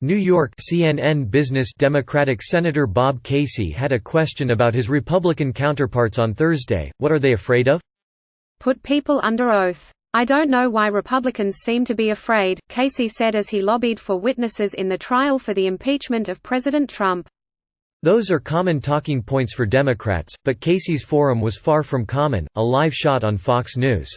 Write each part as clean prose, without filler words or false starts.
New York CNN Business Democratic Senator Bob Casey had a question about his Republican counterparts on Thursday. What are they afraid of? Put people under oath. I don't know why Republicans seem to be afraid, Casey said as he lobbied for witnesses in the trial for the impeachment of President Trump. Those are common talking points for Democrats, but Casey's forum was far from common, a live shot on Fox News.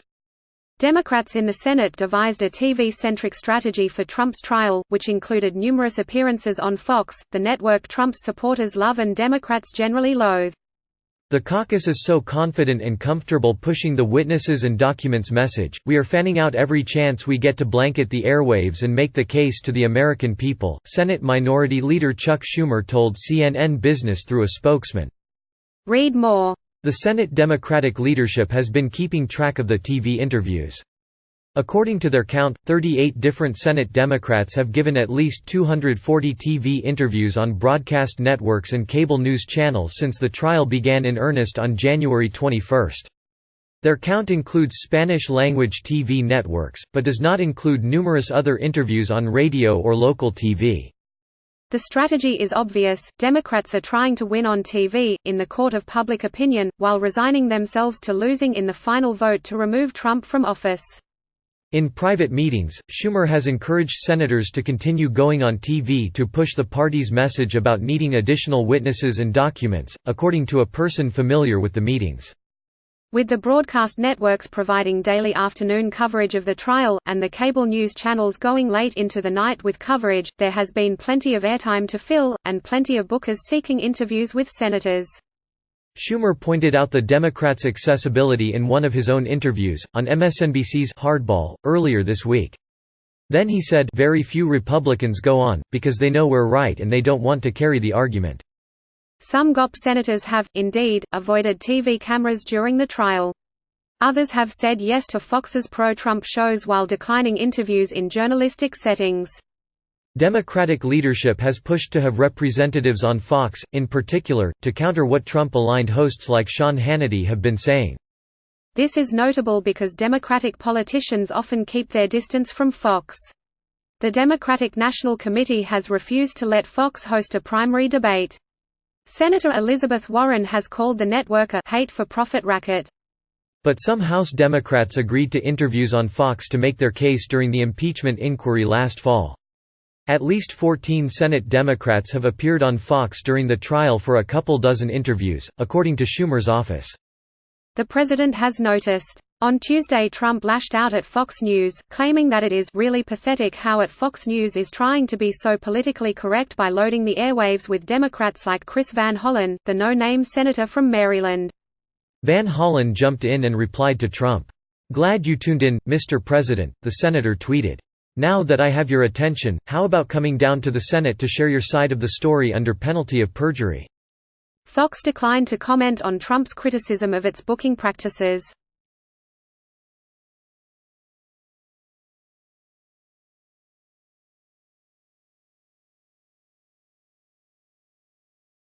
Democrats in the Senate devised a TV-centric strategy for Trump's trial, which included numerous appearances on Fox, the network Trump's supporters love and Democrats generally loathe. The caucus is so confident and comfortable pushing the witnesses and documents message, we are fanning out every chance we get to blanket the airwaves and make the case to the American people, Senate Minority Leader Chuck Schumer told CNN Business through a spokesman. Read more. The Senate Democratic leadership has been keeping track of the TV interviews. According to their count, 38 different Senate Democrats have given at least 240 TV interviews on broadcast networks and cable news channels since the trial began in earnest on January 21. Their count includes Spanish-language TV networks, but does not include numerous other interviews on radio or local TV. The strategy is obvious: Democrats are trying to win on TV, in the court of public opinion, while resigning themselves to losing in the final vote to remove Trump from office. In private meetings, Schumer has encouraged senators to continue going on TV to push the party's message about needing additional witnesses and documents, according to a person familiar with the meetings. With the broadcast networks providing daily afternoon coverage of the trial, and the cable news channels going late into the night with coverage, there has been plenty of airtime to fill, and plenty of bookers seeking interviews with senators. Schumer pointed out the Democrats' accessibility in one of his own interviews, on MSNBC's Hardball, earlier this week. Then he said, "Very few Republicans go on, because they know we're right and they don't want to carry the argument." Some GOP senators have, indeed, avoided TV cameras during the trial. Others have said yes to Fox's pro-Trump shows while declining interviews in journalistic settings. Democratic leadership has pushed to have representatives on Fox, in particular, to counter what Trump-aligned hosts like Sean Hannity have been saying. This is notable because Democratic politicians often keep their distance from Fox. The Democratic National Committee has refused to let Fox host a primary debate. Senator Elizabeth Warren has called the network a hate-for-profit racket. But some House Democrats agreed to interviews on Fox to make their case during the impeachment inquiry last fall. At least 14 Senate Democrats have appeared on Fox during the trial for a couple dozen interviews, according to Schumer's office. The president has noticed. On Tuesday, Trump lashed out at Fox News, claiming that it is really pathetic how Fox News is trying to be so politically correct by loading the airwaves with Democrats like Chris Van Hollen, the no-name senator from Maryland. Van Hollen jumped in and replied to Trump. "Glad you tuned in, Mr. President," the senator tweeted. "Now that I have your attention, how about coming down to the Senate to share your side of the story under penalty of perjury?" Fox declined to comment on Trump's criticism of its booking practices.